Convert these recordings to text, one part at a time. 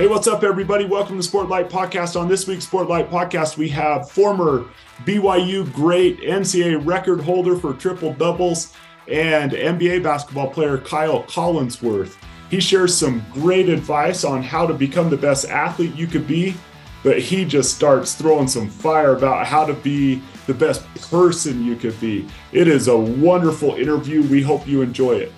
Hey, what's up, everybody? Welcome to Sportlight Podcast. On this week's Sportlight Podcast, we have former BYU great, NCAA record holder for triple doubles, and NBA basketball player Kyle Collinsworth. He shares some great advice on how to become the best athlete you could be, but he just starts throwing some fire about how to be the best person you could be. It is a wonderful interview. We hope you enjoy it.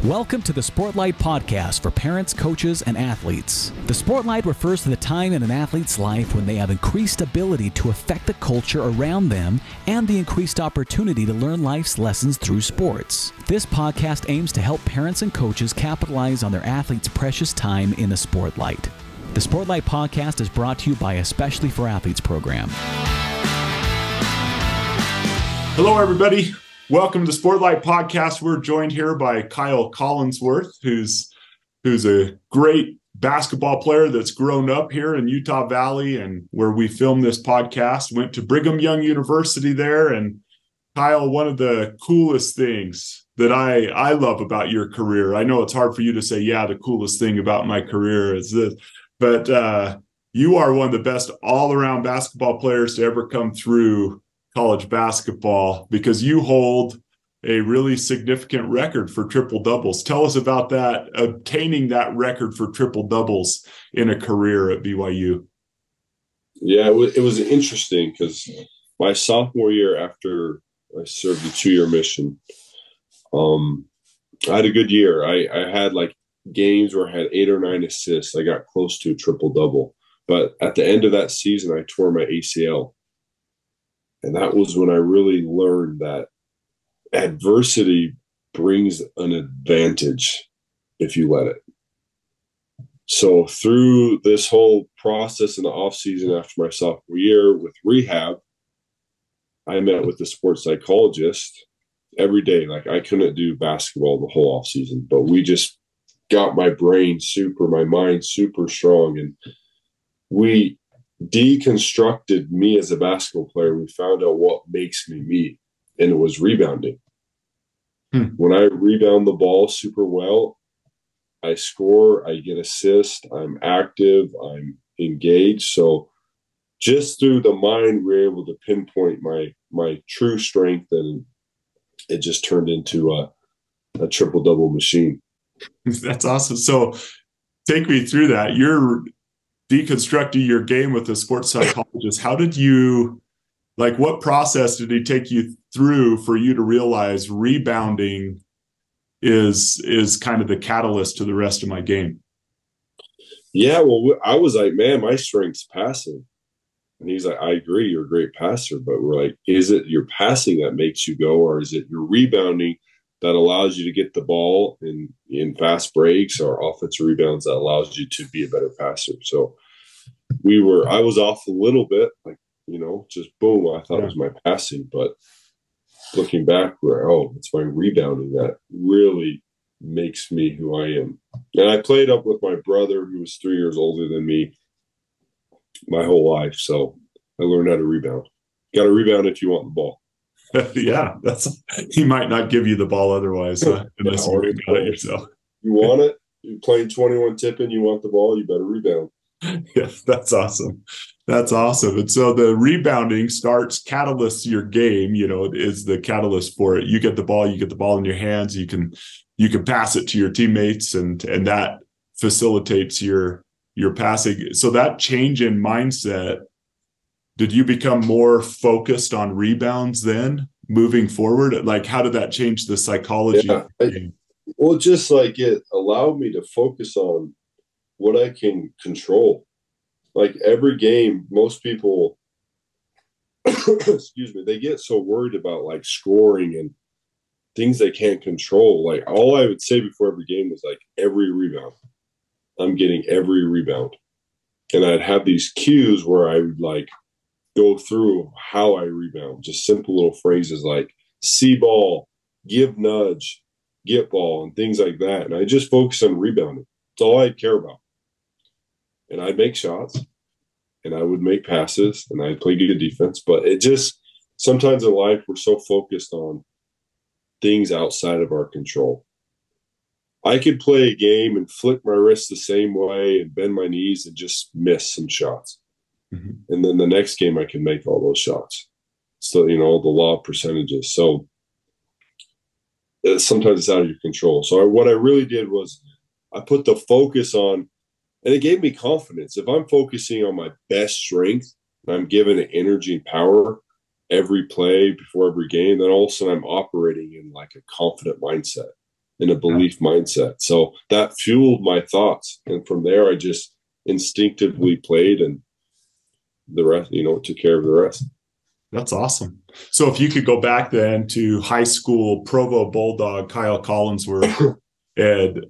Welcome to the Sportlight Podcast for parents, coaches, and athletes. The Sportlight refers to the time in an athlete's life when they have increased ability to affect the culture around them and the increased opportunity to learn life's lessons through sports. This podcast aims to help parents and coaches capitalize on their athletes' precious time in the Sportlight. The Sportlight Podcast is brought to you by Especially for Athletes program. Hello, everybody. Welcome to Sportlight Podcast. We're joined here by Kyle Collinsworth, who's a great basketball player that's grown up here in Utah Valley and where we filmed this podcast. Went to Brigham Young University there. And Kyle, one of the coolest things that I love about your career, I know it's hard for you to say, yeah, the coolest thing about my career is this, but you are one of the best all-around basketball players to ever come through college basketball, because you hold a really significant record for triple doubles. Tell us about that, obtaining that record for triple doubles in a career at BYU. Yeah, it was interesting because my sophomore year, after I served a 2-year mission, I had a good year. I had like games where I had 8 or 9 assists. I got close to a triple double, but at the end of that season, I tore my ACL. And that was when I really learned that adversity brings an advantage if you let it. So through this whole process in the offseason after my sophomore year with rehab, I met with the sports psychologist every day. Like, I couldn't do basketball the whole offseason, but we just got my mind super strong. And we deconstructed me as a basketball player. We found out what makes me, and it was rebounding. When I rebound the ball super well, I score, I get assists, I'm active, I'm engaged. So just through the mind, we were able to pinpoint my true strength, and it just turned into a triple-double machine. That's awesome. So take me through that. You're deconstructing your game with a sports psychologist. How did you, what process did he take you through for you to realize rebounding is kind of the catalyst to the rest of my game? Yeah, well, I was like, man, my strength's passing. And he's like, I agree, you're a great passer, but we're like, is it your passing that makes you go, or is it your rebounding that allows you to get the ball in fast breaks, or offensive rebounds that allows you to be a better passer? So I was off a little bit, just boom, I thought it was my passing, but looking back, it's my rebounding that really makes me who I am. And I played up with my brother, who was 3 years older than me, my whole life. So I learned how to rebound. Got to rebound if you want the ball. Yeah, he might not give you the ball otherwise, unless you got it yourself. You want it? You're playing 21 tipping, you want the ball, you better rebound. Yes, that's awesome. That's awesome. And so the rebounding catalysts your game, is the catalyst for it. You get the ball in your hands, you can pass it to your teammates, and that facilitates your passing. So that change in mindset, did you become more focused on rebounds then moving forward? How did that change the psychology? Yeah, just like it allowed me to focus on what I can control. Like every game, most people, excuse me, they get so worried about like scoring and things they can't control. Like all I would say before every game was like, every rebound, I'm getting every rebound. And I'd have these cues where I would like go through how I rebound, just simple little phrases like see ball, give nudge, get ball, and things like that. And I just focus on rebounding. That's all I care about. And I'd make shots, and I would make passes, and I'd play good defense. But it just, sometimes in life, we're so focused on things outside of our control. I could play a game and flick my wrist the same way and bend my knees and just miss some shots. Mm-hmm. And then the next game I can make all those shots. So, the law of percentages. So sometimes it's out of your control. So what I really did was I put the focus on, and it gave me confidence. If I'm focusing on my best strength, and I'm giving it energy and power every play before every game, then all of a sudden I'm operating in like a confident mindset, in a belief mindset. So that fueled my thoughts. And from there, I just instinctively played, and the rest, took care of the rest. That's awesome. So if you could go back then to high school Provo Bulldog Kyle Collinsworth, and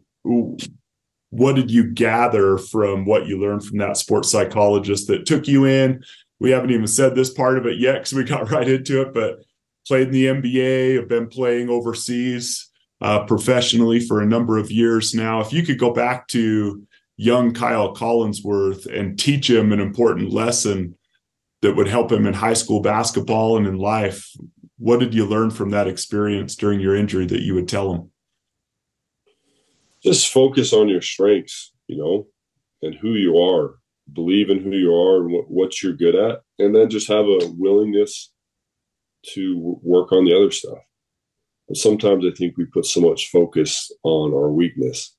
what did you gather from what you learned from that sports psychologist that took you in? We haven't even said this part of it yet because we got right into it, but played in the NBA, have been playing overseas professionally for a number of years now. If you could go back to young Kyle Collinsworth and teach him an important lesson that would help him in high school basketball and in life, what did you learn from that experience during your injury that you would tell him? Just focus on your strengths, and who you are. Believe in who you are and what you're good at, and then just have a willingness to work on the other stuff. But sometimes I think we put so much focus on our weakness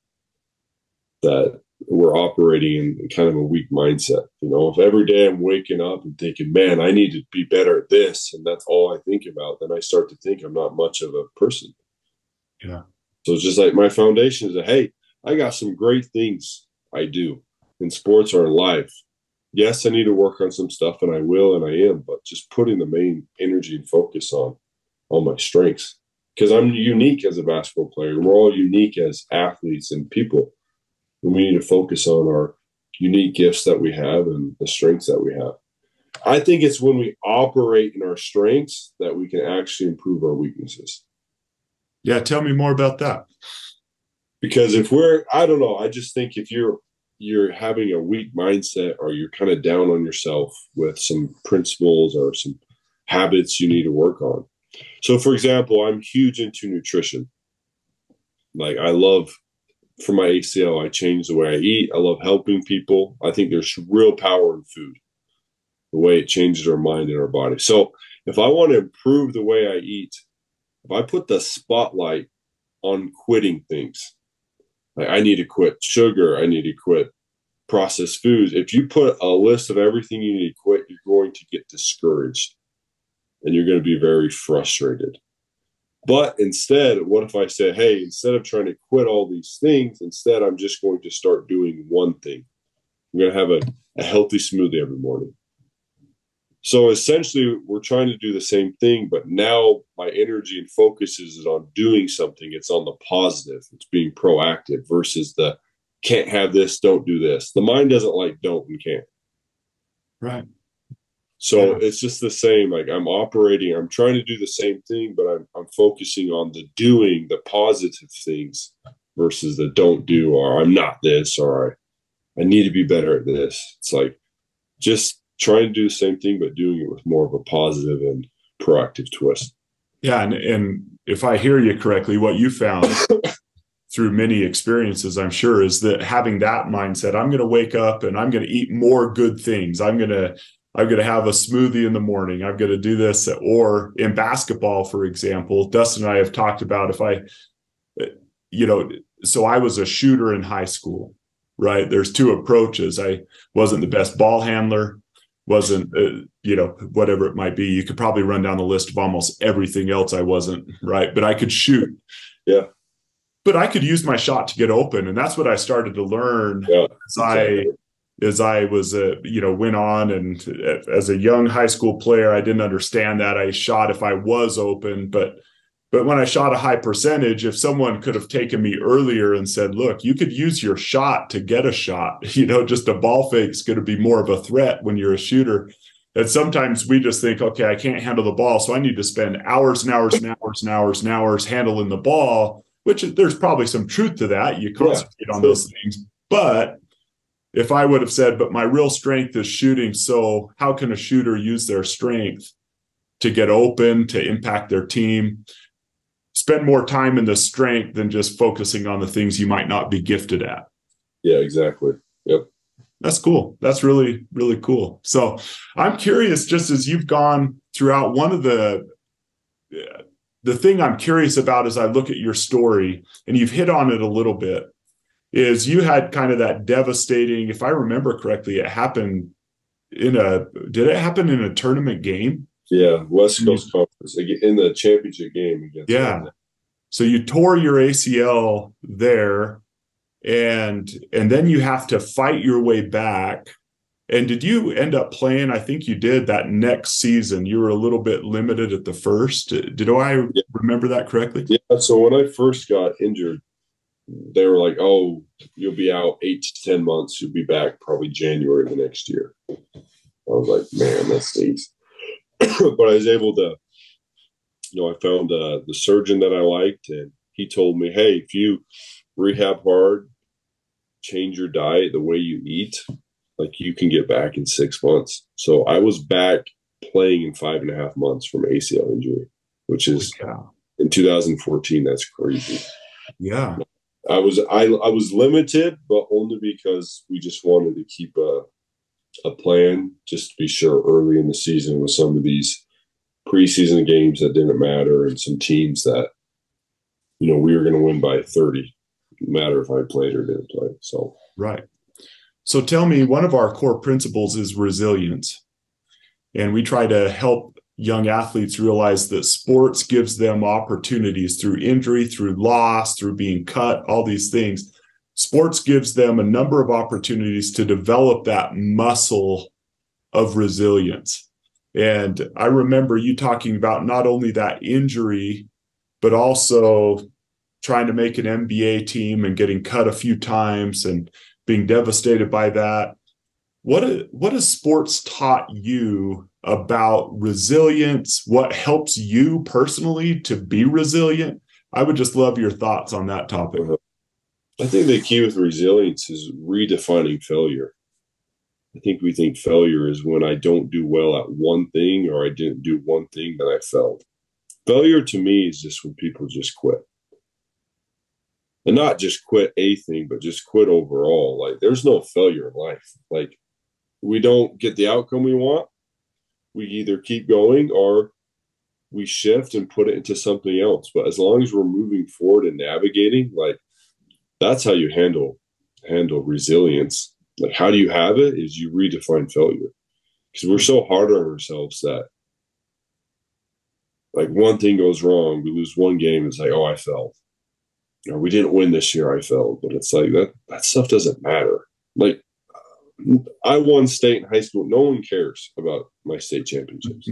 that we're operating in kind of a weak mindset. If every day I'm waking up and thinking, man, I need to be better at this, and that's all I think about, then I start to think I'm not much of a person. Yeah. So it's just like my foundation is that, hey, I got some great things I do in sports or in life. Yes, I need to work on some stuff, and I will, and I am, but just putting the main energy and focus on my strengths, because I'm unique as a basketball player. We're all unique as athletes and people. And we need to focus on our unique gifts that we have and the strengths that we have. I think it's when we operate in our strengths that we can actually improve our weaknesses. Yeah, tell me more about that. Because I don't know, I just think if you're having a weak mindset, or you're kind of down on yourself with some principles or some habits you need to work on. So, for example, I'm huge into nutrition. Like, I love, for my ACL, I changed the way I eat. I love helping people. I think there's real power in food, the way it changes our mind and our body. So if I want to improve the way I eat, if I put the spotlight on quitting things, like I need to quit sugar, I need to quit processed foods. If you put a list of everything you need to quit, you're going to get discouraged and you're going to be very frustrated. But instead, what if I said, hey, instead of trying to quit all these things, instead I'm just going to start doing one thing. I'm going to have a healthy smoothie every morning. So essentially, we're trying to do the same thing, but now my energy and focus is on doing something. It's on the positive. It's being proactive versus the can't have this, don't do this. The mind doesn't like don't and can't. Right. So it's just the same. Like I'm trying to do the same thing, but I'm focusing on the doing, the positive things versus the don't do, or I'm not this, or I need to be better at this. It's like just trying to do the same thing, but doing it with more of a positive and proactive twist. Yeah. And if I hear you correctly, what you found through many experiences, I'm sure, is that having that mindset, I'm going to wake up and I'm going to eat more good things. I'm going to have a smoothie in the morning. I'm going to do this. Or in basketball, for example, Dustin and I have talked about so I was a shooter in high school, right? There's two approaches. I wasn't the best ball handler, wasn't, whatever it might be. You could probably run down the list of almost everything else I wasn't, right? But I could shoot. Yeah. But I could use my shot to get open. And that's what I started to learn as I was, went on. And as a young high school player, I didn't understand that. I shot if I was open, but when I shot a high percentage, if someone could have taken me earlier and said, look, you could use your shot to get a shot, just a ball fake is going to be more of a threat when you're a shooter. And sometimes we just think, okay, I can't handle the ball, so I need to spend hours and hours and hours and hours and hours handling the ball, which there's probably some truth to that. You concentrate on those things. But if I would have said, but my real strength is shooting, so how can a shooter use their strength to get open, to impact their team? spend more time in the strength than just focusing on the things you might not be gifted at. Yeah, exactly. Yep. That's cool. That's really, really cool. So I'm curious, just as you've gone throughout, one of the thing I'm curious about as I look at your story, and you've hit on it a little bit, is you had kind of that devastating, if I remember correctly, did it happen in a tournament game? Yeah, West Coast Conference in the championship game against. Yeah. So you tore your ACL there, and then you have to fight your way back. And did you end up playing? I think you did that next season. You were a little bit limited at the first. Did I remember that correctly? Yeah. So when I first got injured, they were like, "Oh, you'll be out 8 to 10 months. You'll be back probably January the next year." I was like, "Man, that stinks." But I was able to, I found the surgeon that I liked, and he told me, "Hey, if you rehab hard, change your diet, the way you eat, like you can get back in 6 months." So I was back playing in 5.5 months from ACL injury, which is in 2014. That's crazy. Yeah. I was limited, but only because we just wanted to keep a plan just to be sure early in the season with some of these preseason games that didn't matter and some teams that, we were going to win by 30, no matter if I played or didn't play. So, right. So tell me, one of our core principles is resilience. And we try to help young athletes realize that sports gives them opportunities through injury, through loss, through being cut, all these things. Sports gives them a number of opportunities to develop that muscle of resilience. And I remember you talking about not only that injury, but also trying to make an NBA team and getting cut a few times and being devastated by that. What has sports taught you about resilience? What helps you personally to be resilient? I would just love your thoughts on that topic. I think the key with resilience is redefining failure. I think we think failure is when I don't do well at one thing, or I didn't do one thing that I failed. Failure to me is just when people just quit. And not just quit a thing, but just quit overall. Like, there's no failure in life. Like, we don't get the outcome we want. We either keep going or we shift and put it into something else. But as long as we're moving forward and navigating, like, that's how you handle resilience. Like, how do you have it is you redefine failure. Because we're so hard on ourselves that, like, one thing goes wrong, we lose one game, it's like, oh, I failed. We didn't win this year, I failed. But it's like that stuff doesn't matter. Like, I won state in high school. No one cares about my state championships.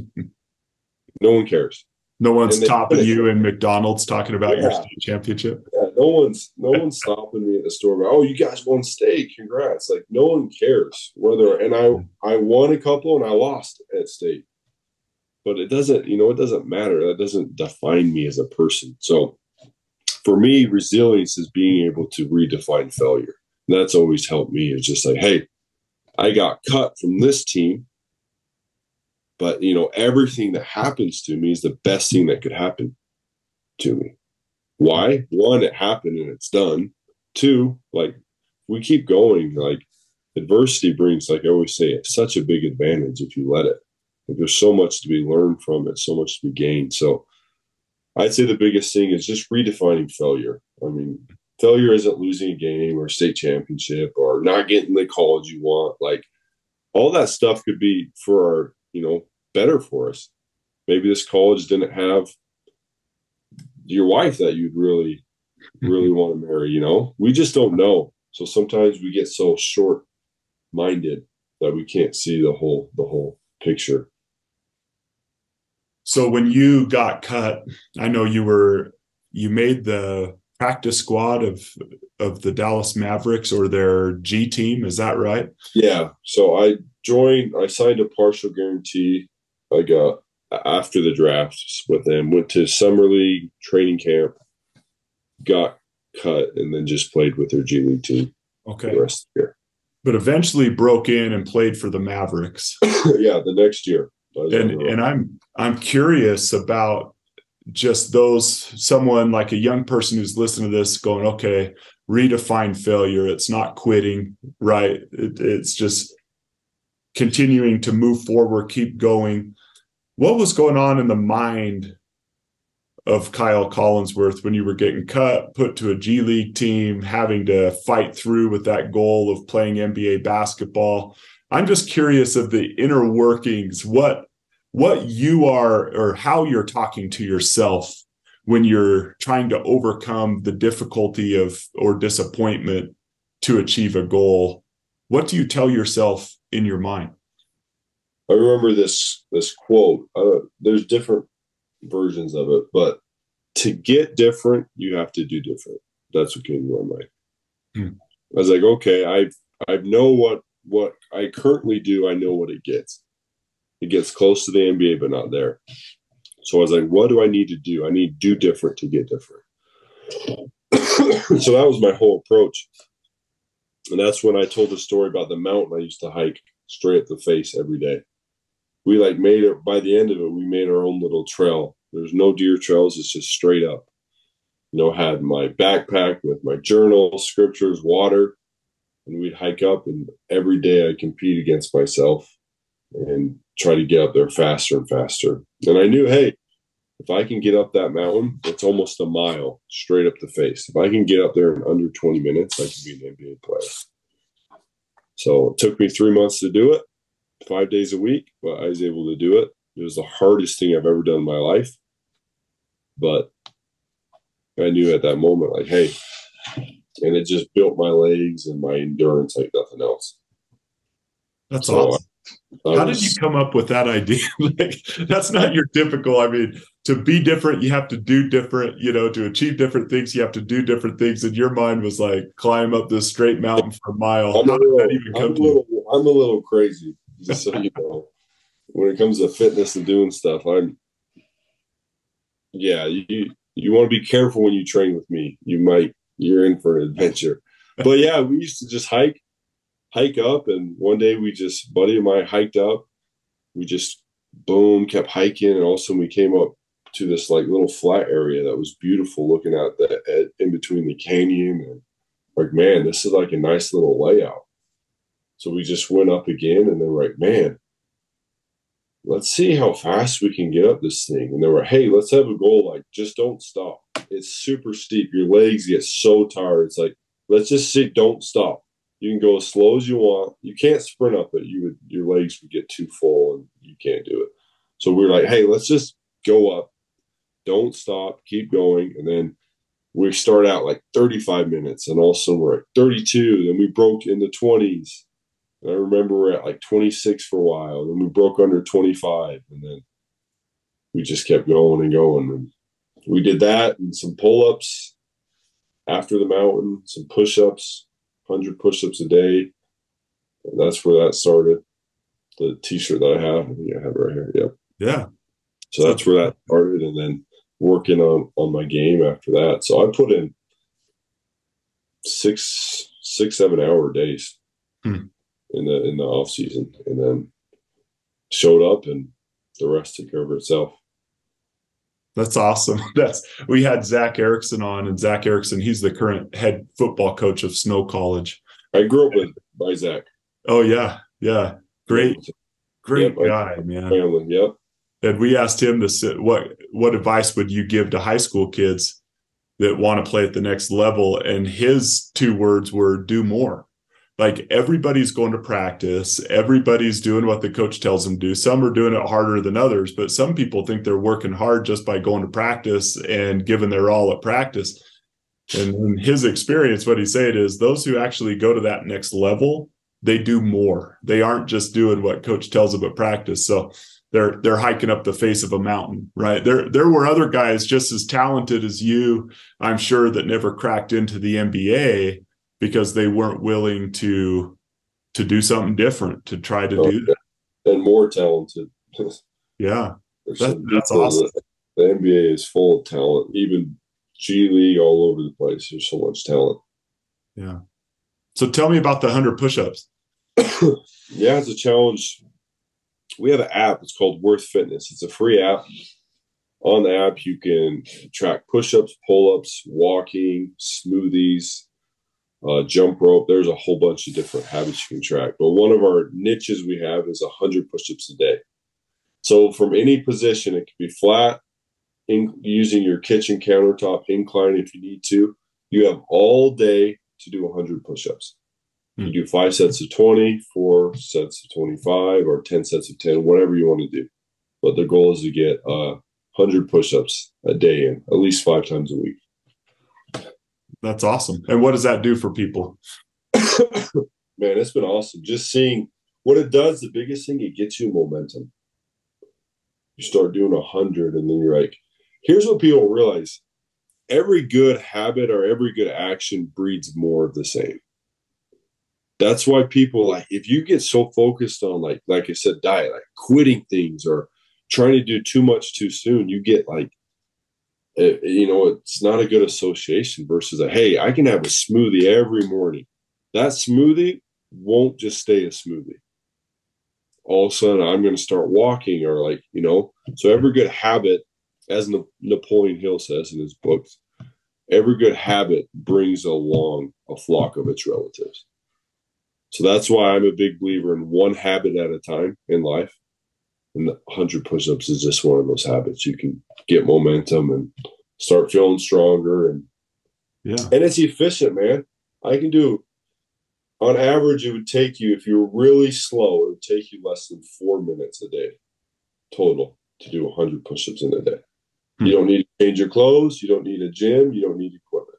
No one cares. No one's topping you in McDonald's talking about your state championship. Yeah, no one's stopping me at the store about, oh, you guys won state, congrats. Like, no one cares and I won a couple and I lost at state. But it doesn't matter. That doesn't define me as a person. So for me, resilience is being able to redefine failure. And that's always helped me. It's just like, hey, I got cut from this team, but everything that happens to me is the best thing that could happen to me. Why? One, it happened and it's done. Two, like, we keep going. Like, adversity brings, like I always say, such a big advantage if you let it. Like, there's so much to be learned from it, so much to be gained. So I'd say the biggest thing is just redefining failure. I mean, failure isn't losing a game or a state championship or not getting the college you want. Like, all that stuff could be for our, better for us. Maybe this college didn't have your wife that you'd really, really want to marry, We just don't know. So sometimes we get so short-minded that we can't see the whole picture. So when you got cut, I know you made the practice squad of the Dallas Mavericks, or their G team. Is that right? Yeah. So I signed a partial guarantee. I got after the draft with them, went to summer league training camp, got cut, and then just played with their G League team. Okay. For the rest of the year. But eventually broke in and played for the Mavericks. Yeah, the next year. And I'm curious about just someone like a young person who's listening to this going, okay, redefine failure. It's not quitting, right? It's just continuing to move forward, keep going. What was going on in the mind of Kyle Collinsworth when you were getting cut, put to a G League team, having to fight through with that goal of playing NBA basketball? I'm just curious of the inner workings, what you are or how you're talking to yourself when you're trying to overcome the difficulty of or disappointment to achieve a goal. What do you tell yourself in your mind? I remember this quote. There's different versions of it, but to get different, you have to do different. That's what came to my mind. I was like, okay, I know what I currently do. I know what it gets. It gets close to the NBA, but not there. So I was like, what do I need to do? I need to do different to get different. So that was my whole approach. And that's when I told the story about the mountain I used to hike straight up the face every day. We made it, by the end of it, we made our own little trail. There's no deer trails. It's just straight up. Had my backpack with my journal, scriptures, water, and we'd hike up, and every day I'd compete against myself and try to get up there faster and faster. And I knew, hey, if I can get up that mountain, it's almost a mile straight up the face. If I can get up there in under 20 minutes, I can be an NBA player. So it took me 3 months to do it, 5 days a week, but I was able to do it. It was the hardest thing I've ever done in my life. But I knew at that moment, like, hey, and it just built my legs and my endurance like nothing else. That's awesome. How did you come up with that idea? That's not your typical, to be different, you have to do different, to achieve different things, you have to do different things. And your mind was like, climb up this straight mountain for a mile. How did that even come to you? I'm a little crazy, just so you know. When it comes to fitness and doing stuff, you want to be careful when you train with me. You're in for an adventure. But yeah, we used to just hike up, and one day buddy of mine hiked up. We just kept hiking, and all of a sudden we came up to this little flat area that was beautiful, looking out in between the canyon, and man, this is a nice little layout. So we just went up again, and then man, let's see how fast we can get up this thing. And they were, hey, let's have a goal, just don't stop. It's super steep. Your legs get so tired. It's let's just sit, don't stop. You can go as slow as you want. You can't sprint up it. Your legs would get too full and you can't do it. So we were like, hey, let's just go up. Don't stop. Keep going. And then we start out 35 minutes, and all of a sudden we're at 32. Then we broke in the 20s. And I remember we're at 26 for a while. Then we broke under 25. And then we just kept going and going. And we did that and some pull-ups after the mountain, some push-ups. 100 push-ups a day. And that's where that started. The t-shirt that I have it right here. Yep. Yeah. So that's where that started, and then working on my game after that. So I put in 7 hour days in the off season, and then showed up, and the rest took care of itself. That's awesome. We had Zach Erickson on, and Zach Erickson, he's the current head football coach of Snow College. I grew up by Zach. Oh yeah. Yeah. Great guy, man. Family, yep. And we asked him what advice would you give to high school kids that want to play at the next level? And his 2 words were do more. Everybody's going to practice. Everybody's doing what the coach tells them to do. Some are doing it harder than others, but some people think they're working hard just by going to practice and giving their all at practice. And in his experience, what he said is those who actually go to that next level, they do more. They aren't just doing what coach tells them at practice. So they're hiking up the face of a mountain, right? There were other guys just as talented as you, I'm sure, that never cracked into the NBA because they weren't willing to do something different, to try to do that. And more talented. Yeah, that's awesome. The NBA is full of talent. Even G League, all over the place. There's so much talent. Yeah. So tell me about the 100 push-ups. Yeah, it's a challenge. We have an app. It's called Worth Fitness. It's a free app. On the app, you can track push-ups, pull-ups, walking, smoothies, jump rope. There's a whole bunch of different habits you can track. But one of our niches we have is 100 push-ups a day. So from any position, it can be flat, using your kitchen countertop, incline if you need to. You have all day to do 100 push-ups. You do 5 sets of 20, 4 sets of 25, or 10 sets of 10, whatever you want to do. But the goal is to get 100 push-ups a day in, at least 5 times a week. That's awesome. And what does that do for people? Man, it's been awesome. Just seeing what it does, the biggest thing, it gets you momentum. You start doing 100, and then you're like, here's what people realize. Every good habit or every good action breeds more of the same. That's why people, like, if you get so focused on, like I said, diet, like quitting things or trying to do too much too soon, you get like, it's not a good association versus hey, I can have a smoothie every morning. That smoothie won't just stay a smoothie. All of a sudden, I'm going to start walking or so every good habit, as Napoleon Hill says in his books, every good habit brings along a flock of its relatives. So that's why I'm a big believer in one habit at a time in life. And the 100 push-ups is just one of those habits. You can get momentum and start feeling stronger. And it's efficient, man. I can do, on average, it would take you, if you were really slow, it would take you less than 4 minutes a day total to do 100 push-ups in a day. You don't need to change your clothes. You don't need a gym. You don't need equipment.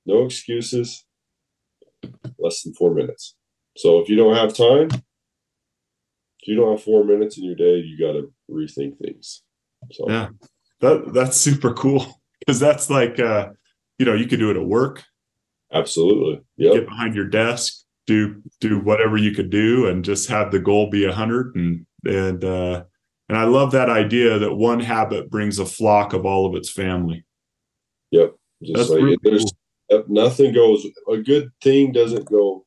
No excuses. Less than 4 minutes. So if you don't have time, if you don't have 4 minutes in your day, you got to rethink things. So yeah, that's super cool, because that's like, you could do it at work. Absolutely. Yeah. Get behind your desk, do whatever you could do, and just have the goal be 100. And I love that idea that one habit brings a flock of all of its family. Yep. Just that's like really there's cool. Nothing goes. A good thing doesn't go.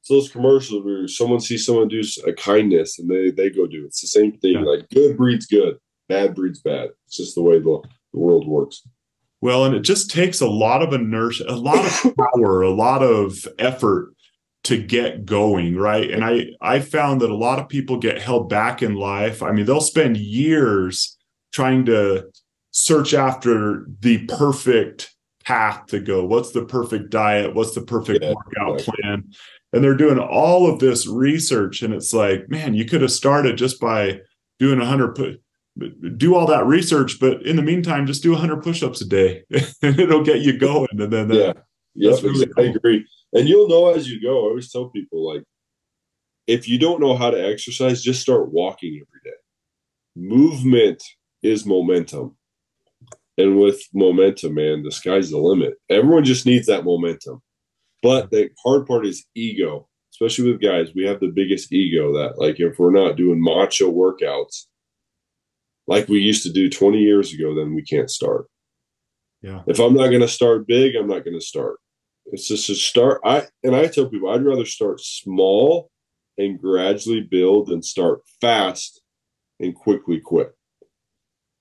It's those commercials where someone sees someone do a kindness and they go do it. It's the same thing. Yeah. Like good breeds good, bad breeds bad. It's just the way the world works. Well, and it just takes a lot of inertia, a lot of power, a lot of effort to get going, right? And I found that a lot of people get held back in life. I mean, they'll spend years trying to search after the perfect path to go. What's the perfect diet? What's the perfect workout plan? And they're doing all of this research, and it's like, man, you could have started just by doing 100 do all that research, but in the meantime, just do 100 push-ups a day, and it'll get you going. And then that's really cool. I agree. And you'll know as you go. I always tell people, like, if you don't know how to exercise, just start walking every day. Movement is momentum. And with momentum, man, the sky's the limit. Everyone just needs that momentum. But the hard part is ego, especially with guys. We have the biggest ego that, like, if we're not doing macho workouts like we used to do 20 years ago, then we can't start. Yeah. If I'm not going to start big, I'm not going to start. It's just a start. I tell people, I'd rather start small and gradually build than start fast and quickly quit.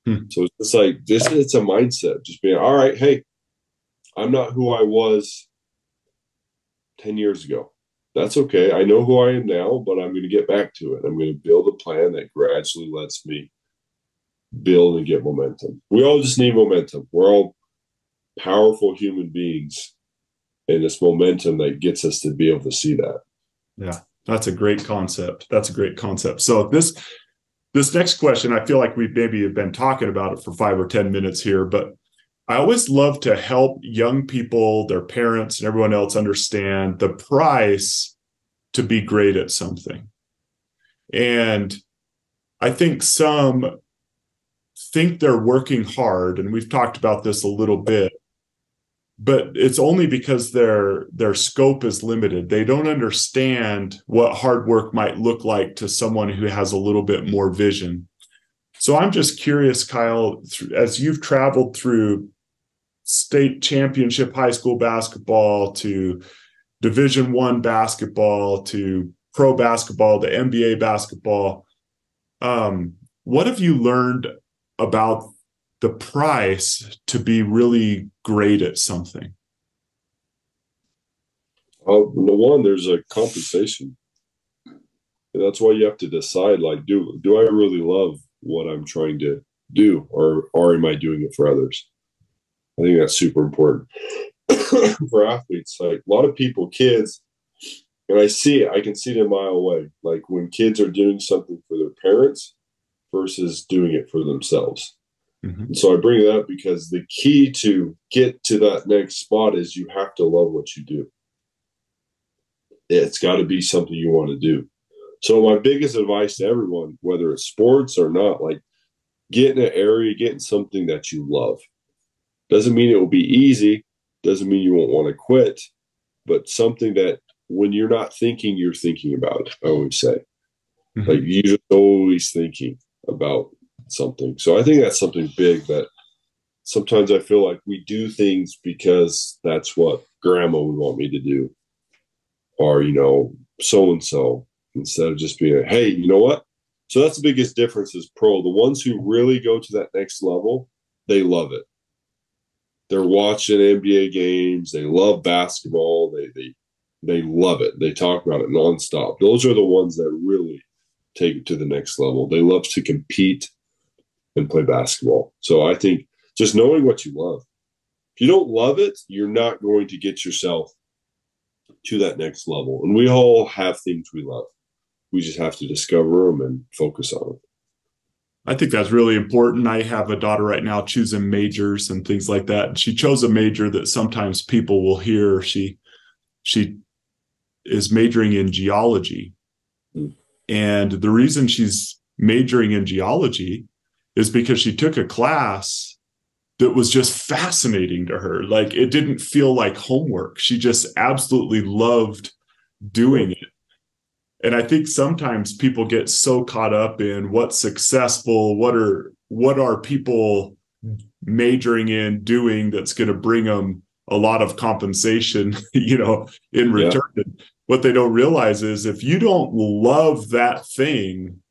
So it's just like this. It's a mindset. Just being, all right, hey, I'm not who I was 10 years ago. That's okay. I know who I am now, but I'm going to get back to it. I'm going to build a plan that gradually lets me build and get momentum. We all just need momentum. We're all powerful human beings, and it's momentum that gets us to be able to see that. Yeah, that's a great concept. So this next question, I feel like we maybe have been talking about it for 5 or 10 minutes here, but I always love to help young people, their parents, and everyone else understand the price to be great at something. And I think some think they're working hard, and we've talked about this a little bit, but it's only because their scope is limited. They don't understand what hard work might look like to someone who has a little bit more vision. So I'm just curious, Kyle, as you've traveled through state championship high school basketball to Division I basketball to pro basketball to NBA basketball, what have you learned about the price to be really great at something? Number one, there's a compensation. And that's why you have to decide, like, do I really love what I'm trying to do, or am I doing it for others? I think that's super important for athletes. Like, a lot of people, kids, and I can see it a mile away. Like, when kids are doing something for their parents versus doing it for themselves. Mm-hmm. And so I bring it up because the key to get to that next spot is you have to love what you do. It's got to be something you want to do. So my biggest advice to everyone, whether it's sports or not, like, get in an area, get in something that you love. Doesn't mean it will be easy. Doesn't mean you won't want to quit, but something that when you're not thinking, you're thinking about it, I always say. Mm-hmm. Like, you're just always thinking about something. So I think that's something big that sometimes I feel like we do things because that's what grandma would want me to do. Or, so-and-so, instead of just being, hey, you know what? So that's the biggest difference is pro. The ones who really go to that next level, they love it. They're watching NBA games. They love basketball. They love it. They talk about it nonstop. Those are the ones that really take it to the next level. They love to compete and play basketball. So I think just knowing what you love. If you don't love it, you're not going to get yourself to that next level. And we all have things we love. We just have to discover them and focus on them. I think that's really important. I have a daughter right now choosing majors and things like that. And she chose a major that sometimes people will hear. She is majoring in geology. And the reason she's majoring in geology is because she took a class that was just fascinating to her. Like, it didn't feel like homework. She just absolutely loved doing it. And I think sometimes people get so caught up in what's successful, what are people majoring in doing that's going to bring them a lot of compensation, in return. Yeah. What they don't realize is if you don't love that thing,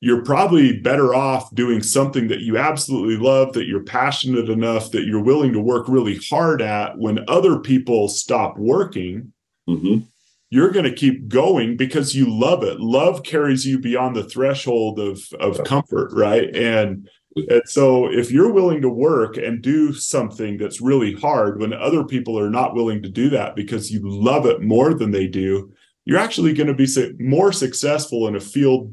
you're probably better off doing something that you absolutely love, that you're passionate enough, that you're willing to work really hard at. When other people stop working, mm-hmm. you're going to keep going because you love it. Love carries you beyond the threshold of comfort, right? And so if you're willing to work and do something that's really hard when other people are not willing to do that because you love it more than they do, you're actually going to be more successful in a field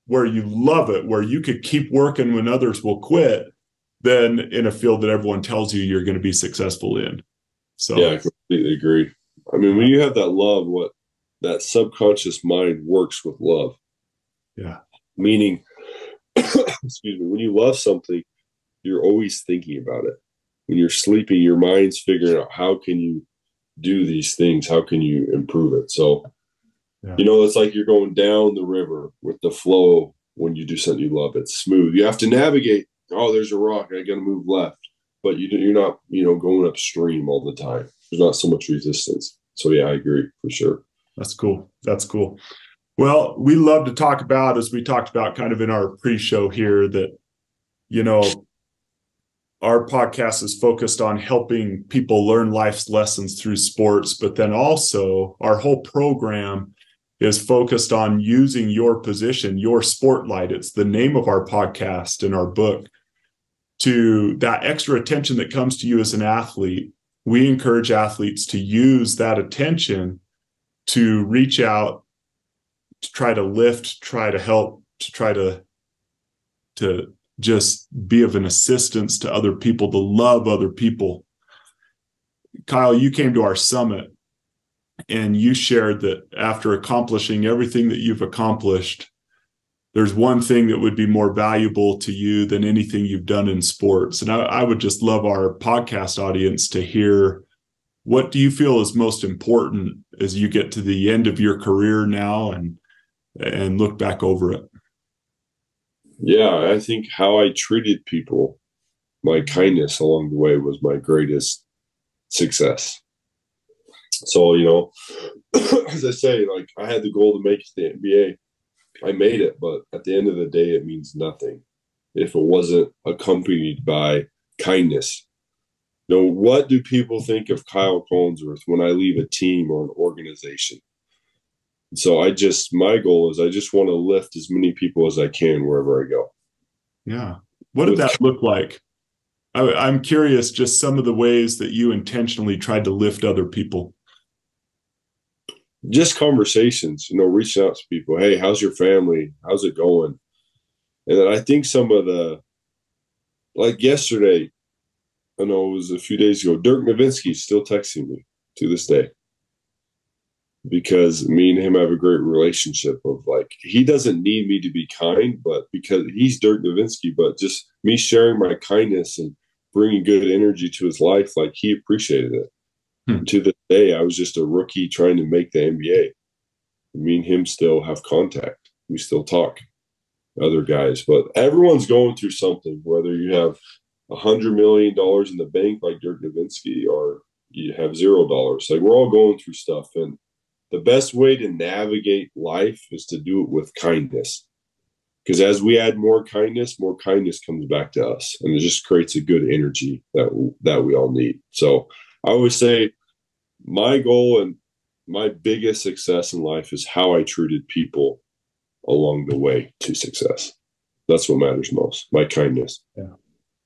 where you love it, where you could keep working when others will quit, than in a field that everyone tells you you're going to be successful in. So yeah, I completely agree. I mean, when you have that love, what that subconscious mind works with love. Yeah. Meaning, excuse me, when you love something, you're always thinking about it. When you're sleeping, your mind's figuring out how can you do these things? How can you improve it? So, it's like you're going down the river with the flow when you do something you love. It's smooth. You have to navigate. Oh, there's a rock. I got to move left. But you're not, going upstream all the time. There's not so much resistance. So, yeah, I agree for sure. That's cool. That's cool. Well, we love to talk about, as we talked about kind of in our pre-show here, that, our podcast is focused on helping people learn life's lessons through sports, but then also our whole program is focused on using your position, your Sportlight. It's the name of our podcast and our book. To that extra attention that comes to you as an athlete, we encourage athletes to use that attention to reach out, to try to lift, try to help, to try to just be of an assistance to other people, to love other people. Kyle, you came to our summit and you shared that after accomplishing everything that you've accomplished, there's one thing that would be more valuable to you than anything you've done in sports. And I would just love our podcast audience to hear, what do you feel is most important as you get to the end of your career now and look back over it? Yeah, I think how I treated people, my kindness along the way was my greatest success. So, as I say, like, I had the goal to make it to the NBA. I made it, but at the end of the day, it means nothing. if it wasn't accompanied by kindness. You know, what do people think of Kyle Collinsworth when I leave a team or an organization? So my goal is I just want to lift as many people as I can wherever I go. Yeah. What did that look like? I'm curious, just some of the ways that you intentionally tried to lift other people. Just conversations, reaching out to people. Hey, how's your family? How's it going? And then I think some of like yesterday, I know it was a few days ago, Dirk Nowitzki's still texting me to this day, because me and him have a great relationship of like, he doesn't need me to be kind, but because he's Dirk Nowitzki, but just me sharing my kindness and bringing good energy to his life, like he appreciated it. To this day, I was just a rookie trying to make the NBA. Me and him still have contact. We still talk, other guys, but everyone's going through something, whether you have $100 million in the bank like Dirk Nowitzki or you have $0. Like, we're all going through stuff. And the best way to navigate life is to do it with kindness. Because as we add more kindness comes back to us. And it just creates a good energy that we all need. So I always say my goal and my biggest success in life is how I treated people along the way to success. That's what matters most, my kindness. Yeah,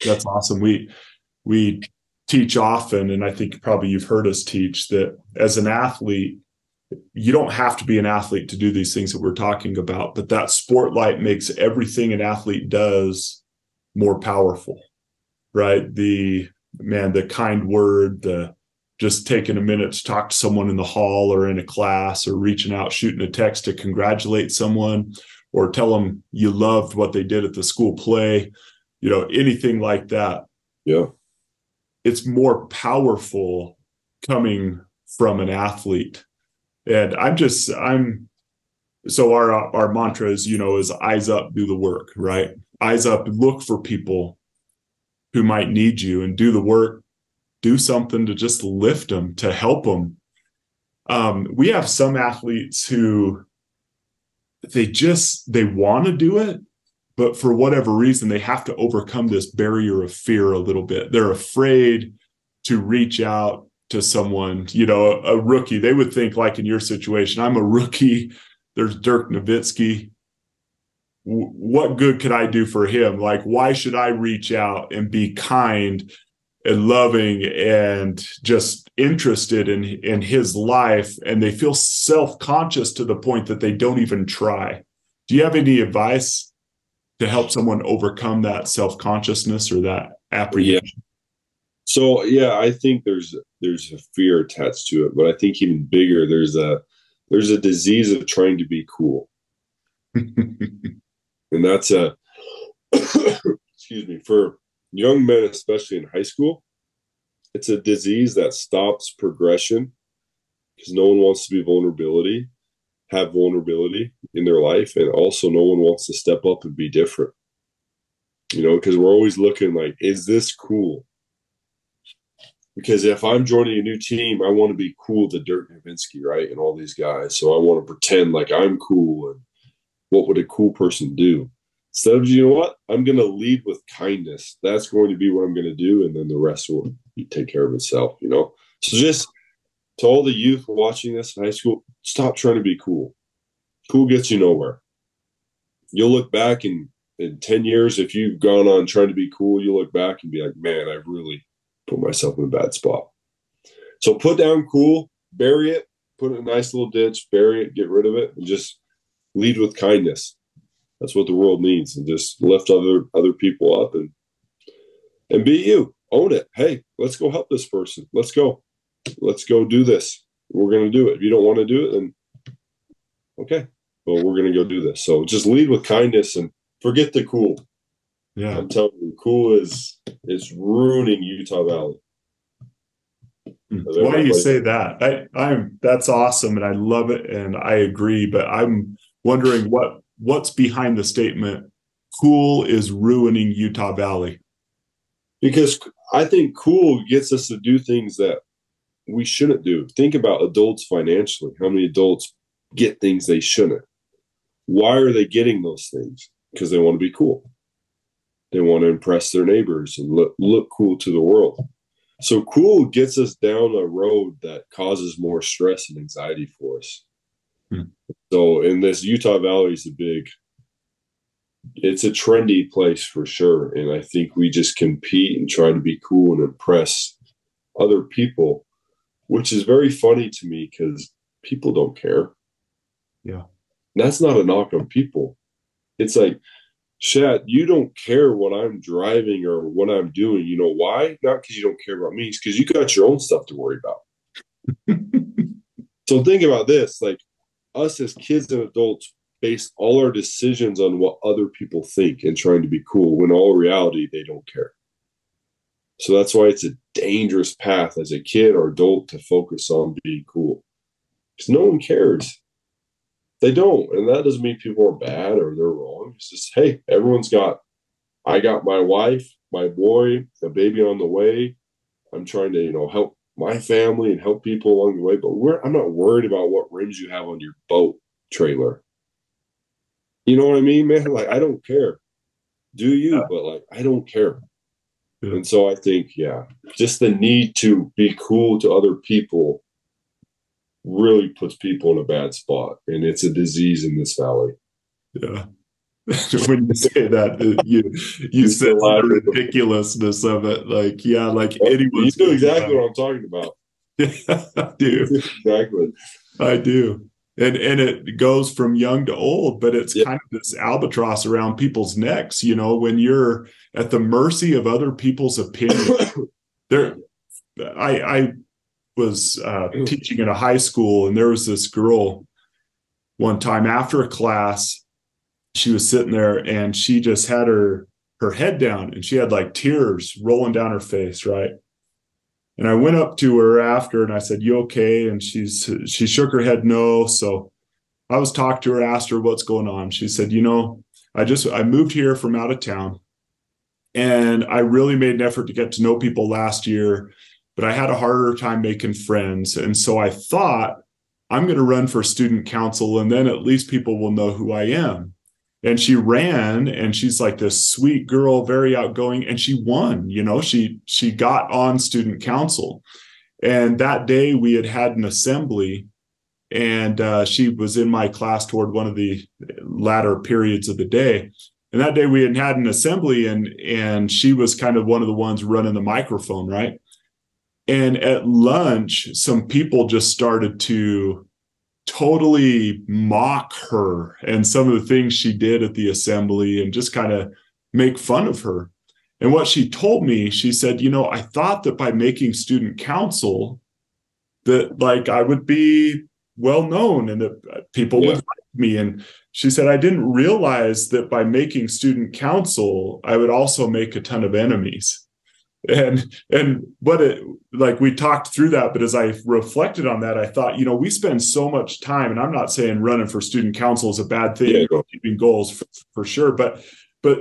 that's awesome. We teach often, and I think probably you've heard us teach, that as an athlete, you don't have to be an athlete to do these things that we're talking about, but that spotlight makes everything an athlete does more powerful, right? The kind word, the just taking a minute to talk to someone in the hall or in a class, or reaching out, shooting a text to congratulate someone or tell them you loved what they did at the school play, anything like that. Yeah. It's more powerful coming from an athlete. And so our mantra is eyes up, do the work, right? Eyes up, look for people who might need you and do the work, do something to just lift them, to help them. We have some athletes who they want to do it, but for whatever reason, they have to overcome this barrier of fear a little bit. They're afraid to reach out to someone, a rookie. They would think, like in your situation, I'm a rookie. There's Dirk Nowitzki. What good could I do for him? Like, why should I reach out and be kind and loving and just interested in his life? And they feel self-conscious to the point that they don't even try. Do you have any advice to help someone overcome that self-consciousness or that apprehension? Yeah. So, I think there's a fear attached to it, but I think even bigger, there's a disease of trying to be cool. And that's excuse me, for young men, especially in high school, it's a disease that stops progression because no one wants to have vulnerability in their life. And also no one wants to step up and be different, because we're always looking like, is this cool? Because if I'm joining a new team, I want to be cool to Dirk Nowitzki, right? And all these guys. So I want to pretend like I'm cool. And what would a cool person do? Instead of, I'm going to lead with kindness. That's going to be what I'm going to do. And then the rest will take care of itself, So just to all the youth watching this in high school, stop trying to be cool. Cool gets you nowhere. You'll look back in 10 years, if you've gone on trying to be cool, you'll look back and be like, man, I really put myself in a bad spot. So put down cool, bury it, put it in a nice little ditch, bury it, get rid of it, and just lead with kindness. That's what the world needs. And just lift other people up and be you. Own it. Hey, let's go help this person. Let's go do this. We're going to do it. If you don't want to do it, then okay, well, we're going to go do this. So just lead with kindness and forget the cool. Yeah. I'm telling you, cool is ruining Utah Valley. Why do you say that? That's awesome, and I love it, and I agree. But I'm wondering what's behind the statement, cool is ruining Utah Valley. Because I think cool gets us to do things that we shouldn't do. Think about adults financially. How many adults get things they shouldn't? Why are they getting those things? Because they want to be cool. They want to impress their neighbors and look cool to the world. So cool gets us down a road that causes more stress and anxiety for us. So in this, Utah Valley is it's a trendy place for sure. And I think we just compete and try to be cool and impress other people, which is very funny to me because people don't care. Yeah. That's not a knock on people. It's like, Shad, you don't care what I'm driving or what I'm doing. You know why? Not because you don't care about me. It's because you got your own stuff to worry about. So think about this. Like, us as kids and adults base all our decisions on what other people think and trying to be cool, when in all reality, they don't care. So that's why it's a dangerous path as a kid or adult to focus on being cool. Because no one cares. They don't. And that doesn't mean people are bad or they're wrong. It's just, hey, I got my wife, my boy, a baby on the way. I'm trying to, help my family and help people along the way. But I'm not worried about what rims you have on your boat trailer. You know what I mean, man? Like, I don't care. Do you? But like, I don't care. Yeah. And so I think, just the need to be cool to other people really puts people in a bad spot, and it's a disease in this valley. Yeah. When you say that, you said the ridiculousness of it. Like, anyone's. You know exactly what I'm talking about. Yeah, I do. Exactly. I do. And it goes from young to old, but it's kind of this albatross around people's necks, when you're at the mercy of other people's opinions. I was teaching in a high school, and there was this girl one time after a class. She was sitting there and she just had her head down, and she had like tears rolling down her face, right? And I went up to her after and I said, "You okay?" And she shook her head no. So I was talking to her, asked her what's going on. She said, I moved here from out of town, and I really made an effort to get to know people last year, but I had a harder time making friends. And so I thought, I'm going to run for student council, and then at least people will know who I am. And she ran, and she's like this sweet girl, very outgoing, and she won. She got on student council. And that day we had an assembly, and she was in my class toward one of the latter periods of the day. And that day we had an assembly, and she was kind of one of the ones running the microphone, right? And at lunch, some people just started to totally mock her and some of the things she did at the assembly, and just kind of make fun of her. And what she told me, she said, I thought that by making student council that like I would be well known and that people would like me. And she said, I didn't realize that by making student council, I would also make a ton of enemies. And we talked through that, but as I reflected on that, I thought, we spend so much time, and I'm not saying running for student council is a bad thing, keeping goals for sure, but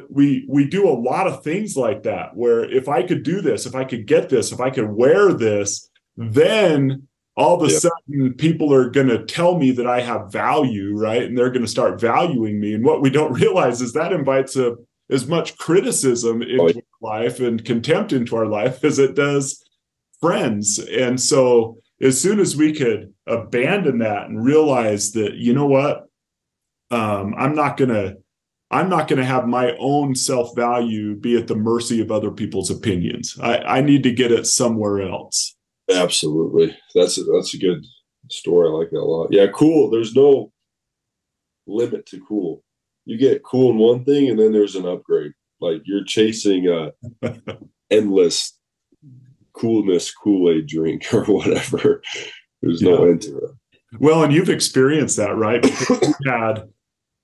we do a lot of things like that, where if I could do this, if I could get this, if I could wear this, then all of a sudden people are going to tell me that I have value, right? And they're going to start valuing me. And what we don't realize is that invites as much criticism into our life and contempt into our life as it does friends. And so as soon as we could abandon that and realize that, I'm not going to have my own self-value be at the mercy of other people's opinions. I need to get it somewhere else. Absolutely. That's a good story. I like that a lot. Yeah, cool. There's no limit to cool. You get cool in one thing, and then there's an upgrade. Like, you're chasing a endless coolness Kool-Aid drink or whatever. There's no end to it. Well, and you've experienced that, right?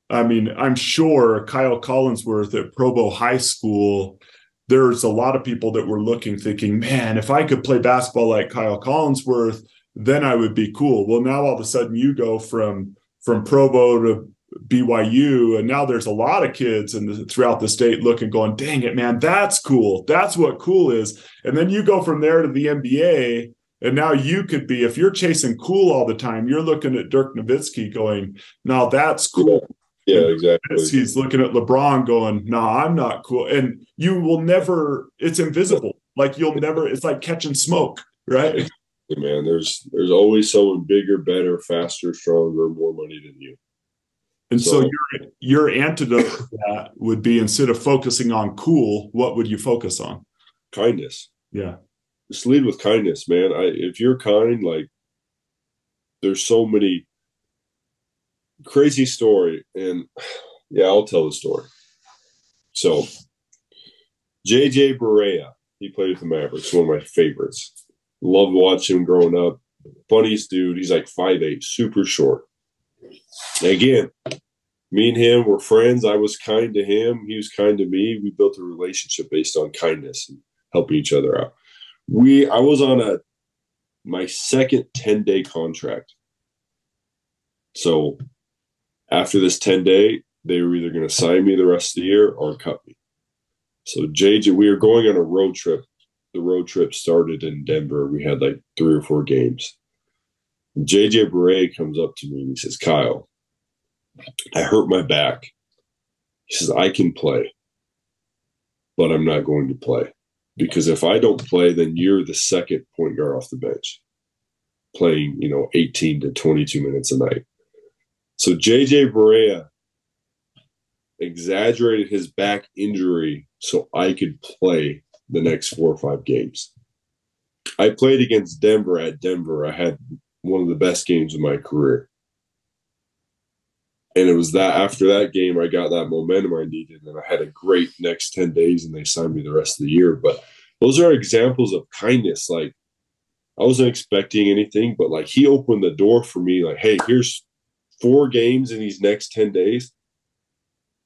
I'm sure Kyle Collinsworth at Provo High School, there's a lot of people that were looking, thinking, man, if I could play basketball like Kyle Collinsworth, then I would be cool. Well, now all of a sudden you go from Provo to BYU, and now there's a lot of kids throughout the state looking, going, dang it, man, that's cool. That's what cool is. And then you go from there to the NBA, and now you could be, if you're chasing cool all the time, you're looking at Dirk Nowitzki going, now that's cool. Yeah, exactly. He's looking at LeBron going, "No, I'm not cool." And you will never, it's invisible. Like you'll never, it's like catching smoke, right? Exactly, man. There's always someone bigger, better, faster, stronger, more money than you. And so your antidote to that would be, instead of focusing on cool, what would you focus on? Kindness. Yeah. Just lead with kindness, man. If you're kind, like, there's so many crazy story. And yeah, I'll tell the story. So JJ Barea, he played with the Mavericks, one of my favorites. Loved watching him growing up. Funniest dude. He's like 5'8", super short. Again, me and him were friends. I was kind to him. He was kind to me. We built a relationship based on kindness and helping each other out. I was on my second 10-day contract. So after this 10-day, they were either going to sign me the rest of the year or cut me. So JJ, we were going on a road trip. The road trip started in Denver. We had like 3 or 4 games. JJ Barea comes up to me and he says, "Kyle, I hurt my back." He says, "I can play, but I'm not going to play. Because if I don't play, then you're the second point guard off the bench, playing, 18 to 22 minutes a night." So JJ Barea exaggerated his back injury so I could play the next 4 or 5 games. I played against Denver at Denver. I had one of the best games of my career. And it was that after that game, I got that momentum I needed, and I had a great next 10 days, and they signed me the rest of the year. But those are examples of kindness. Like, I wasn't expecting anything, but like, he opened the door for me. Like, hey, here's 4 games in these next 10 days.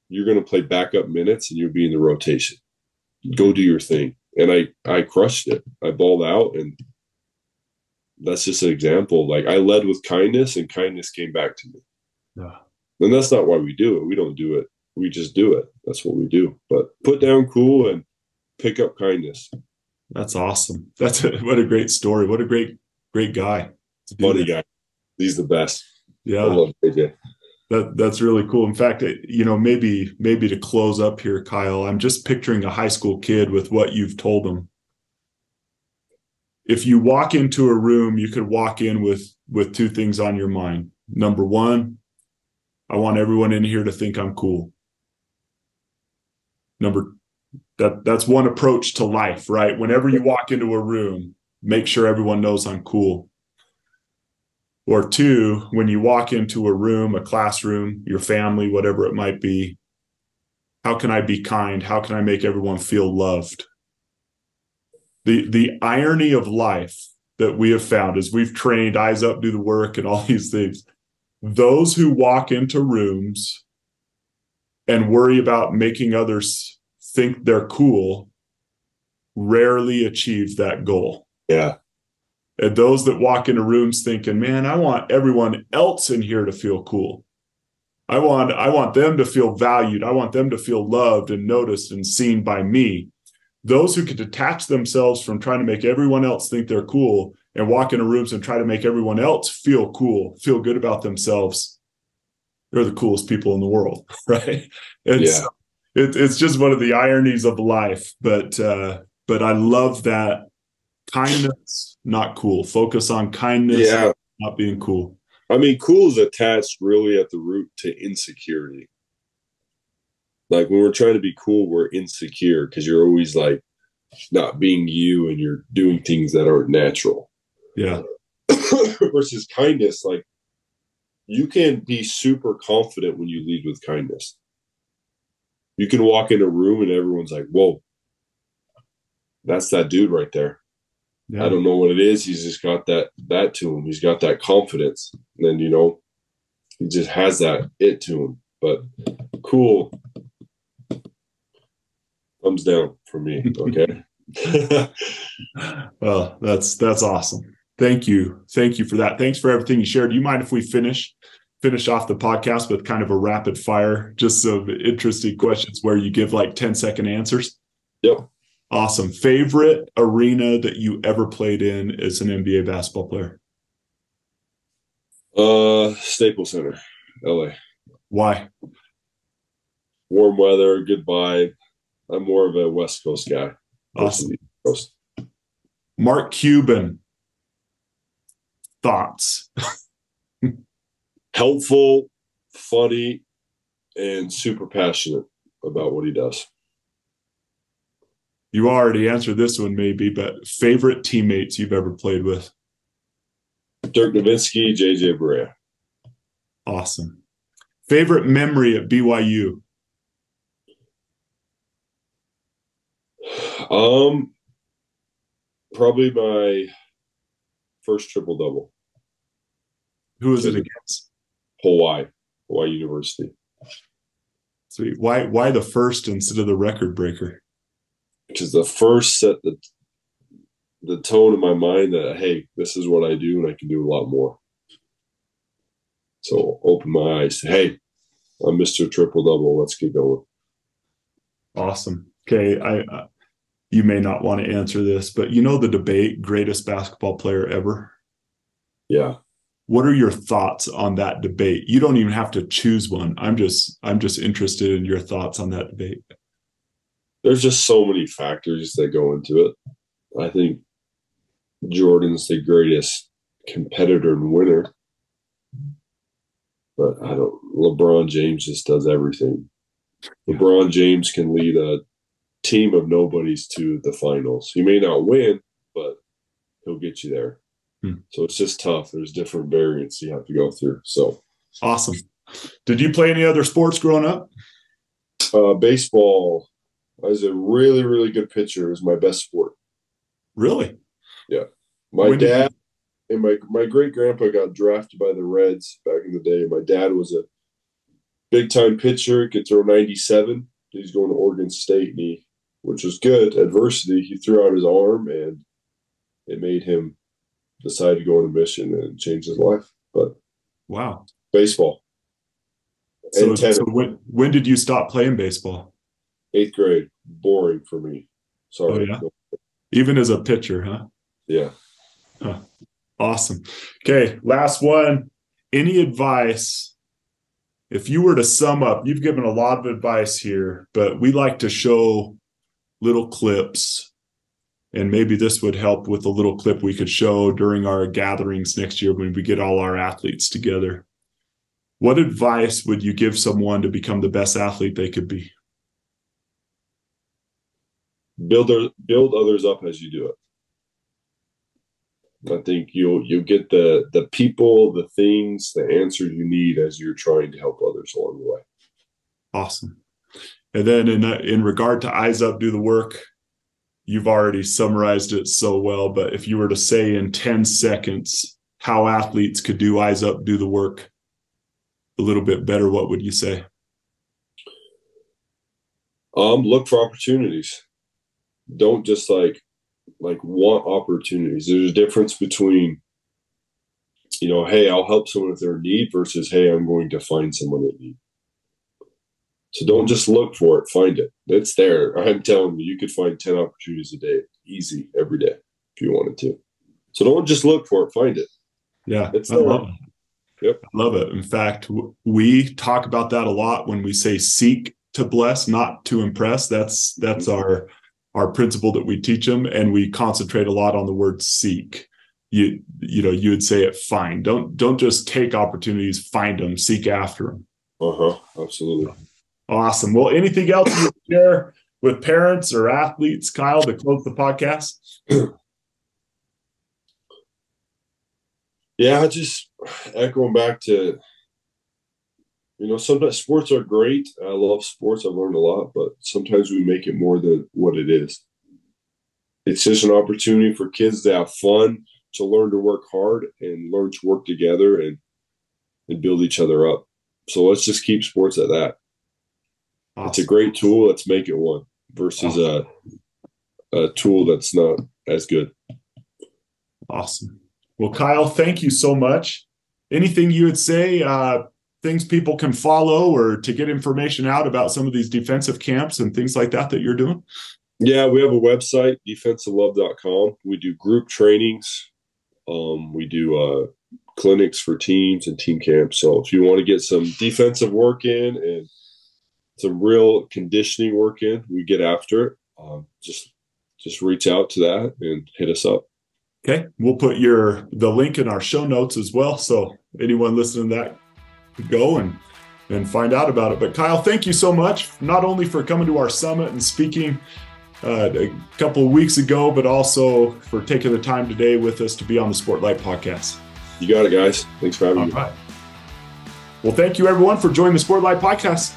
You're going to play backup minutes, and you'll be in the rotation. Go do your thing. And I crushed it. I balled out, and that's just an example. Like, I led with kindness, and kindness came back to me. Yeah. And that's not why we do it. We don't do it. We just do it. That's what we do. But put down cool and pick up kindness. That's awesome. What a great story. What a great guy. Funny guy. He's the best. Yeah. I love JJ. That's really cool. In fact, maybe to close up here, Kyle, I'm just picturing a high school kid with what you've told them. If you walk into a room, you could walk in with 2 things on your mind. Number 1, I want everyone in here to think I'm cool. That's one approach to life, right? Whenever you walk into a room, make sure everyone knows I'm cool. Or 2, when you walk into a room, a classroom, your family, whatever it might be, how can I be kind? How can I make everyone feel loved? The irony of life that we have found as we've trained eyes up, do the work, and all these things, those who walk into rooms and worry about making others think they're cool rarely achieve that goal. Yeah. And those that walk into rooms thinking, man, I want everyone else in here to feel cool. I want them to feel valued. I want them to feel loved and noticed and seen by me. Those who can detach themselves from trying to make everyone else think they're cool and walk into rooms and try to make everyone else feel cool, feel good about themselves, they're the coolest people in the world, right? And yeah. So it's just one of the ironies of life. But I love that. Kindness, not cool. Focus on kindness, not being cool. I mean, cool is attached really at the root to insecurity. Like, when we're trying to be cool, we're insecure because you're always like not being you and you're doing things that aren't natural. Yeah. Versus kindness, like, you can be super confident when you lead with kindness. You can walk in a room and everyone's like, whoa, that's that dude right there. Yeah. I don't know what it is. He's just got that to him. He's got that confidence. And then, he just has that it to him. But cool. Thumbs down for me. Okay. Well, that's awesome. Thank you. Thank you for that. Thanks for everything you shared. Do you mind if we finish off the podcast with kind of a rapid fire, just some interesting questions where you give like 10-second answers? Yep. Awesome. Favorite arena that you ever played in as an NBA basketball player? Staples Center, LA. Why? warm weather, good vibe. I'm more of a West Coast guy. Awesome. East Coast. Mark Cuban, thoughts? Helpful, funny, and super passionate about what he does. You already answered this one maybe, but favorite teammates you've ever played with? Dirk Nowitzki, JJ Barea. Awesome. Favorite memory at BYU? Probably my first triple-double. Who was it against? Hawaii University. Sweet. Why the first instead of the record breaker? Because the first set the tone in my mind that, hey, this is what I do and I can do a lot more. So open my eyes to, hey, I'm Mr. Triple-Double. Let's get going. Awesome. Okay, you may not want to answer this, but you know the debate, greatest basketball player ever? Yeah. What are your thoughts on that debate? You don't even have to choose one. I'm just interested in your thoughts on that debate. There's just so many factors that go into it. I think Jordan's the greatest competitor and winner. But LeBron James just does everything. LeBron James can lead a team of nobodies to the finals. He may not win, but he'll get you there. So it's just tough. There's different variants you have to go through. So awesome. Did you play any other sports growing up? Baseball. I was a really, really good pitcher. It was my best sport. Really? Yeah. My dad and my great-grandpa got drafted by the Reds back in the day. My dad was a big-time pitcher, could throw 97. He's going to Oregon State, which was good. Adversity, he threw out his arm, and it made him decide to go on a mission and change his life. But wow. Baseball. So when did you stop playing baseball? 8th grade. Boring for me. Sorry. Oh, yeah? Even as a pitcher, huh? Yeah. Huh. Awesome. Okay, last one. Any advice, if you were to sum up, you've given a lot of advice here, but we like to show little clips, and maybe this would help with a little clip we could show during our gatherings next year when we get all our athletes together. What advice would you give someone to become the best athlete they could be? Build others up as you do it. I think you'll get the people, the things, the answers you need as you're trying to help others along the way. Awesome. And then in regard to Eyes Up, Do the Work, you've already summarized it so well, but if you were to say in 10 seconds how athletes could do Eyes Up, Do the Work a little bit better, what would you say? Look for opportunities. Don't just like want opportunities. There's a difference between, hey, I'll help someone if they're in need versus, hey, I'm going to find someone in need. So don't just look for it, find it. It's there. I'm telling you, you could find 10 opportunities a day, easy, every day, if you wanted to. So don't just look for it, find it. Yeah, it's there. Love it. Yep. I love it. In fact, we talk about that a lot when we say seek to bless, not to impress. That's our principle that we teach them, and we concentrate a lot on the word seek. You would say it, find. Don't just take opportunities, find them, seek after them. Absolutely. Awesome. Well, anything else you would share with parents or athletes, Kyle, to close the podcast? Yeah, just echoing back to, sometimes sports are great. I love sports. I've learned a lot, but sometimes we make it more than what it is. It's just an opportunity for kids to have fun, to learn to work hard and learn to work together and build each other up. So let's just keep sports at that. Awesome. It's a great tool. Let's make it one versus a tool that's not as good. Awesome. Well, Kyle, thank you so much. Anything you would say, things people can follow or to get information out about some of these defensive camps and things like that you're doing? Yeah, we have a website, defensivelove.com. We do group trainings. We do clinics for teams and team camps. So if you want to get some defensive work in and some real conditioning work in, we get after it. Just reach out to that and hit us up. Okay. We'll put the link in our show notes as well. So anyone listening to that could go and find out about it. But Kyle, thank you so much, not only for coming to our summit and speaking a couple of weeks ago, but also for taking the time today with us to be on the Sportlight podcast. You got it, guys. Thanks for having me. All right. Well, thank you everyone for joining the Sportlight podcast.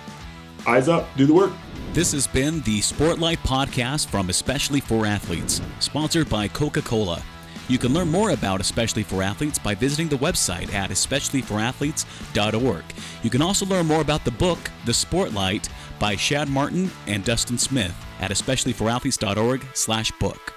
Eyes up, do the work. This has been the Sportlight podcast from Especially for Athletes, sponsored by Coca-Cola. You can learn more about Especially for Athletes by visiting the website at especiallyforathletes.org. You can also learn more about the book, The Sportlight, by Shad Martin and Dustin Smith at especiallyforathletes.org/book.